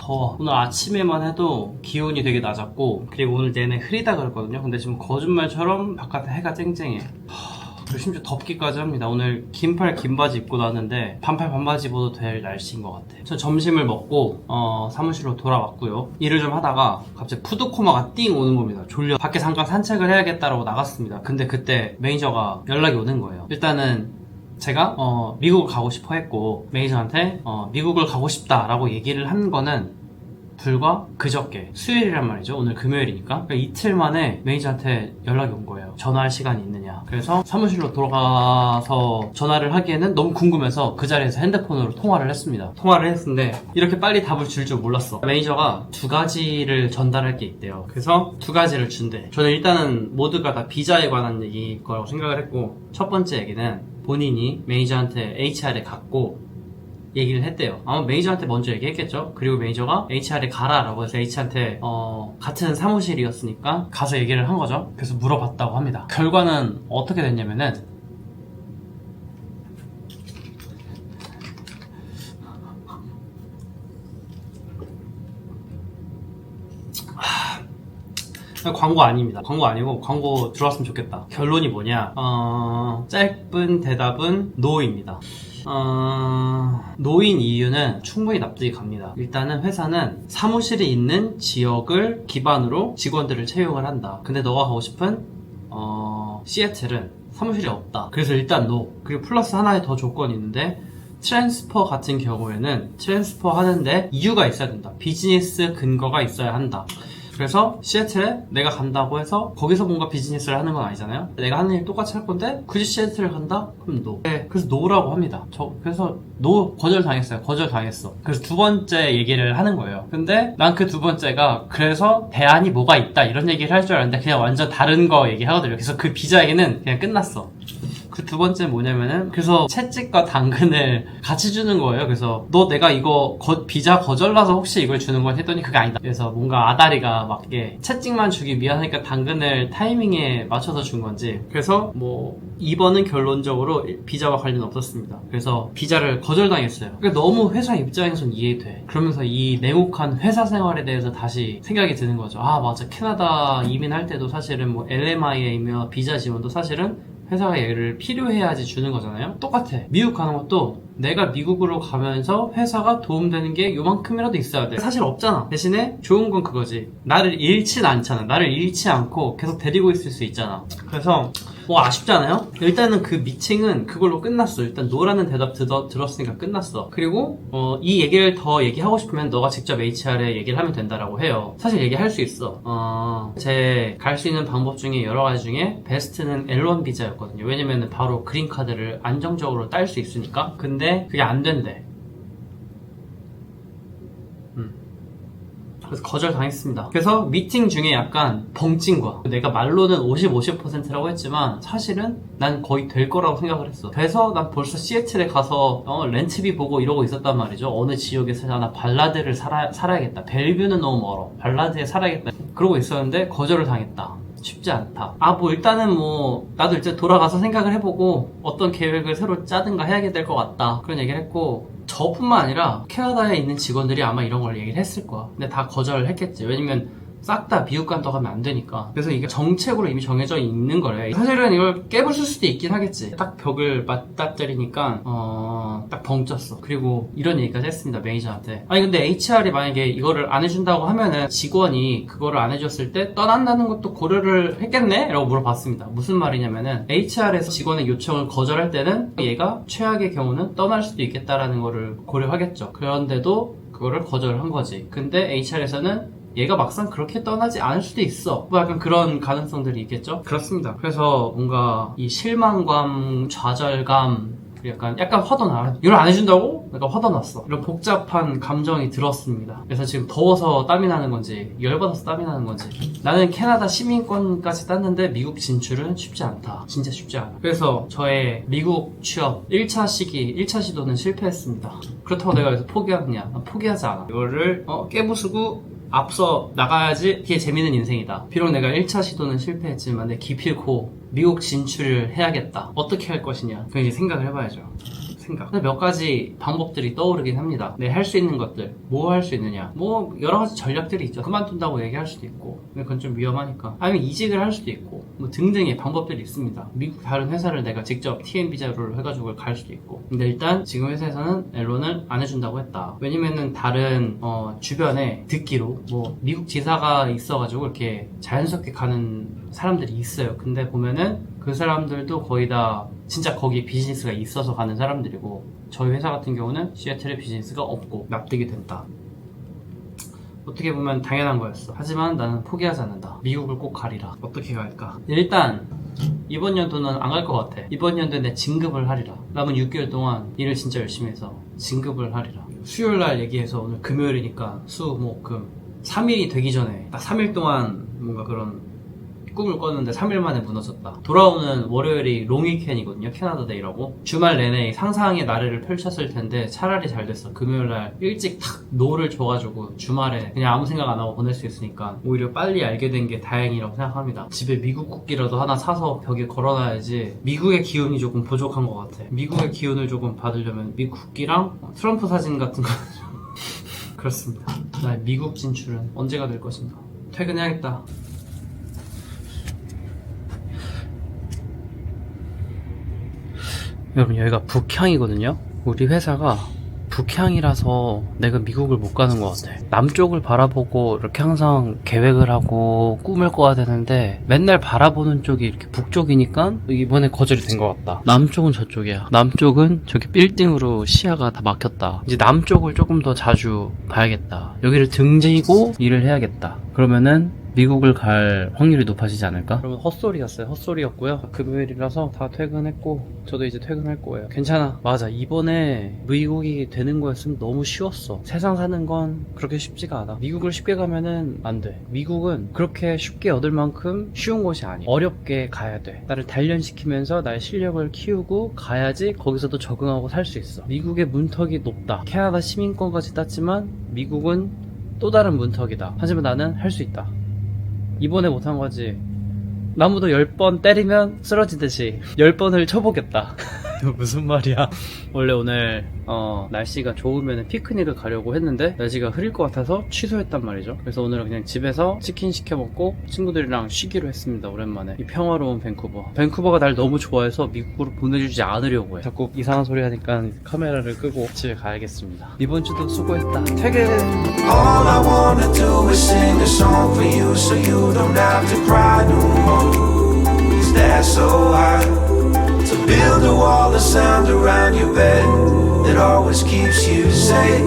더워. 오늘 아침에만 해도 기온이 되게 낮았고, 그리고 오늘 내내 흐리다 그랬거든요. 근데 지금 거짓말처럼 바깥에 해가 쨍쨍해. 그리고 심지어 덥기까지 합니다. 오늘 긴팔 긴바지 입고 나왔는데 반팔 반바지 입어도 될 날씨인 것 같아요. 저 점심을 먹고 사무실로 돌아왔고요. 일을 좀 하다가 갑자기 푸드코마가 띵 오는 겁니다. 졸려 밖에 잠깐 산책을 해야겠다라고 나갔습니다. 근데 그때 매니저가 연락이 오는 거예요. 일단은 제가 미국을 가고 싶어 했고, 매니저한테 미국을 가고 싶다라고 얘기를 한 거는 불과 그저께 수요일이란 말이죠. 오늘 금요일이니까. 그러니까 이틀 만에 매니저한테 연락이 온 거예요. 전화할 시간이 있느냐. 그래서 사무실로 돌아가서 전화를 하기에는 너무 궁금해서 그 자리에서 핸드폰으로 통화를 했습니다. 통화를 했는데 이렇게 빨리 답을 줄 줄 몰랐어. 매니저가 두 가지를 전달할 게 있대요. 그래서 두 가지를 준대. 저는 일단은 모두가 다 비자에 관한 얘기일 거라고 생각을 했고, 첫 번째 얘기는 본인이 매니저한테 HR에 갔고 얘기를 했대요. 아마 매니저한테 먼저 얘기했겠죠. 그리고 매니저가 HR에 가라라고 해서 H한테 같은 사무실이었으니까 가서 얘기를 한 거죠. 그래서 물어봤다고 합니다. 결과는 어떻게 됐냐면은 광고 아닙니다. 광고 아니고 광고 들어왔으면 좋겠다. 결론이 뭐냐, 짧은 대답은 노입니다. 노인 이유는 충분히 납득이 갑니다. 일단은 회사는 사무실이 있는 지역을 기반으로 직원들을 채용을 한다. 근데 너가 가고 싶은 시애틀은 사무실이 없다. 그래서 일단 노. 그리고 플러스 하나의 더 조건이 있는데, 트랜스퍼 같은 경우에는 트랜스퍼 하는데 이유가 있어야 된다. 비즈니스 근거가 있어야 한다. 그래서 시애틀에 내가 간다고 해서 거기서 뭔가 비즈니스를 하는 건 아니잖아요. 내가 하는 일 똑같이 할 건데 굳이 시애틀을 간다? 그럼 노. 네, 그래서 노라고 합니다. 그래서 노 거절당했어요. 거절당했어. 그래서 두 번째 얘기를 하는 거예요. 근데 난 그 두 번째가 그래서 대안이 뭐가 있다 이런 얘기를 할 줄 알았는데 그냥 완전 다른 거 얘기하거든요. 그래서 그 비자 얘기는 그냥 끝났어. 그 두 번째 뭐냐면은, 그래서 채찍과 당근을 같이 주는 거예요. 그래서 너 내가 이거 비자 거절라서 혹시 이걸 주는 건 했더니 그게 아니다. 그래서 뭔가 아다리가 막 이게 채찍만 주기 미안하니까 당근을 타이밍에 맞춰서 준 건지. 그래서 뭐 이번은 결론적으로 비자와 관련 없었습니다. 그래서 비자를 거절당했어요. 그러니까 너무 회사 입장에선 이해돼. 그러면서 이 냉혹한 회사 생활에 대해서 다시 생각이 드는 거죠. 아 맞아, 캐나다 이민할 때도 사실은 뭐 LMIA이며 비자 지원도 사실은 회사가 얘를 필요해야지 주는 거잖아요. 똑같아. 미국 가는 것도 내가 미국으로 가면서 회사가 도움되는 게 요만큼이라도 있어야 돼. 사실 없잖아. 대신에 좋은 건 그거지. 나를 잃진 않잖아. 나를 잃지 않고 계속 데리고 있을 수 있잖아. 그래서 뭐 아쉽잖아요? 일단은 그 미팅은 그걸로 끝났어. 일단 노라는 대답 들었으니까 끝났어. 그리고 이 얘기를 더 얘기하고 싶으면 너가 직접 HR에 얘기를 하면 된다라고 해요. 사실 얘기할 수 있어. 제 갈 수 있는 방법 중에 여러 가지 중에 베스트는 L1 비자였거든요. 왜냐면은 바로 그린카드를 안정적으로 딸 수 있으니까. 근데 그게 안 된대. 그래서 거절당했습니다. 그래서 미팅 중에 약간 벙찐 거야. 내가 말로는 50-50%라고 했지만 사실은 난 거의 될 거라고 생각을 했어. 그래서 난 벌써 시애틀에 가서 렌트비 보고 이러고 있었단 말이죠. 어느 지역에 살아, 발라드를 살아야겠다. 벨뷰는 너무 멀어. 발라드에 살아야겠다. 그러고 있었는데 거절을 당했다. 쉽지 않다. 뭐 일단은 뭐 나도 이제 돌아가서 생각을 해보고 어떤 계획을 새로 짜든가 해야 될 것 같다, 그런 얘기를 했고, 저뿐만 아니라 캐나다에 있는 직원들이 아마 이런 걸 얘기를 했을 거야. 근데 다 거절을 했겠지. 왜냐면 싹 다 미국 간다고 하면 안 되니까. 그래서 이게 정책으로 이미 정해져 있는 거래. 사실은 이걸 깨부술 수도 있긴 하겠지. 딱 벽을 맞닥뜨리니까 딱 벙쪘어. 그리고 이런 얘기까지 했습니다, 매니저한테. 아니 근데 HR이 만약에 이거를 안 해준다고 하면은 직원이 그거를 안 해줬을 때 떠난다는 것도 고려를 했겠네? 라고 물어봤습니다. 무슨 말이냐면은 HR에서 직원의 요청을 거절할 때는 얘가 최악의 경우는 떠날 수도 있겠다라는 거를 고려하겠죠. 그런데도 그거를 거절한 거지. 근데 HR에서는 얘가 막상 그렇게 떠나지 않을 수도 있어. 뭐 약간 그런 가능성들이 있겠죠? 그렇습니다. 그래서 뭔가 이 실망감, 좌절감, 약간 화도 나. 이걸 안 해준다고? 약간 화도 났어. 이런 복잡한 감정이 들었습니다. 그래서 지금 더워서 땀이 나는 건지, 열받아서 땀이 나는 건지. 나는 캐나다 시민권까지 땄는데 미국 진출은 쉽지 않다. 진짜 쉽지 않아. 그래서 저의 미국 취업 1차 시도는 실패했습니다. 그렇다고 내가 여기서 포기하느냐? 난 포기하지 않아. 이거를 깨부수고 앞서 나가야지 이게 재밌는 인생이다. 비록 내가 1차 시도는 실패했지만 내 기필코 미국 진출을 해야겠다. 어떻게 할 것이냐, 그걸 이제 생각을 해봐야죠. 생각. 몇 가지 방법들이 떠오르긴 합니다. 네, 할 수 있는 것들. 뭐 할 수 있느냐. 뭐 여러 가지 전략들이 있죠. 그만둔다고 얘기할 수도 있고, 근데 그건 좀 위험하니까. 아니면 이직을 할 수도 있고, 뭐 등등의 방법들이 있습니다. 미국 다른 회사를 내가 직접 TN 비자로 해가지고 갈 수도 있고. 근데 일단 지금 회사에서는 앨런을 안 해준다고 했다. 왜냐면은 다른 주변에 듣기로 뭐 미국 지사가 있어가지고 이렇게 자연스럽게 가는 사람들이 있어요. 근데 보면은 그 사람들도 거의 다 진짜 거기 비즈니스가 있어서 가는 사람들이고, 저희 회사 같은 경우는 시애틀에 비즈니스가 없고 납득이 된다. 어떻게 보면 당연한 거였어. 하지만 나는 포기하지 않는다. 미국을 꼭 가리라. 어떻게 갈까? 일단 이번 연도는 안 갈 것 같아. 이번 연도에 내 진급을 하리라. 남은 6개월 동안 일을 진짜 열심히 해서 진급을 하리라. 수요일날 얘기해서 오늘 금요일이니까 수, 목, 금 3일이 되기 전에 딱 3일 동안 뭔가 그런 꿈을 꿨는데 3일 만에 무너졌다. 돌아오는 월요일이 롱위켄이거든요. 캐나다 데이라고. 주말 내내 상상의 나래를 펼쳤을 텐데 차라리 잘 됐어. 금요일날 일찍 탁 노를 줘가지고 주말에 그냥 아무 생각 안 하고 보낼 수 있으니까 오히려 빨리 알게 된 게 다행이라고 생각합니다. 집에 미국 국기라도 하나 사서 벽에 걸어놔야지. 미국의 기운이 조금 부족한 것 같아. 미국의 기운을 조금 받으려면 미국 국기랑 트럼프 사진 같은 거 그렇습니다. 나의 미국 진출은 언제가 될 것인가. 퇴근해야겠다. 여러분, 여기가 북향이거든요. 우리 회사가 북향이라서 내가 미국을 못 가는 것 같아. 남쪽을 바라보고 이렇게 항상 계획을 하고 꿈을 꿔야 되는데 맨날 바라보는 쪽이 이렇게 북쪽이니까 이번에 거절이 된 것 같다. 남쪽은 저쪽이야. 남쪽은 저기 빌딩으로 시야가 다 막혔다. 이제 남쪽을 조금 더 자주 봐야겠다. 여기를 등지고 일을 해야겠다. 그러면은 미국을 갈 확률이 높아지지 않을까? 그러면 헛소리였어요. 헛소리였고요. 금요일이라서 다 퇴근했고 저도 이제 퇴근할 거예요. 괜찮아. 맞아. 이번에 미국이 되는 거였으면 너무 쉬웠어. 세상 사는 건 그렇게 쉽지가 않아. 미국을 쉽게 가면은 안 돼. 미국은 그렇게 쉽게 얻을 만큼 쉬운 곳이 아니야. 어렵게 가야 돼. 나를 단련시키면서 나의 실력을 키우고 가야지 거기서도 적응하고 살 수 있어. 미국의 문턱이 높다. 캐나다 시민권까지 땄지만 미국은 또 다른 문턱이다. 하지만 나는 할 수 있다. 이번에 못한 거지. 나무도 10번 때리면 쓰러지듯이 10번을 쳐보겠다. 무슨 말이야. 원래 오늘 날씨가 좋으면 피크닉을 가려고 했는데 날씨가 흐릴 것 같아서 취소했단 말이죠. 그래서 오늘은 그냥 집에서 치킨 시켜 먹고 친구들이랑 쉬기로 했습니다. 오랜만에. 이 평화로운 밴쿠버가 날 너무 좋아해서 미국으로 보내주지 않으려고 해. 자꾸 이상한 소리 하니까 카메라를 끄고 집에 가야겠습니다. 이번 주도 수고했다. 퇴근. All I wanna do is sing a song for you so you don't have to cry no more. Is that so hard? To build a wall of sound around your bed that always keeps you safe.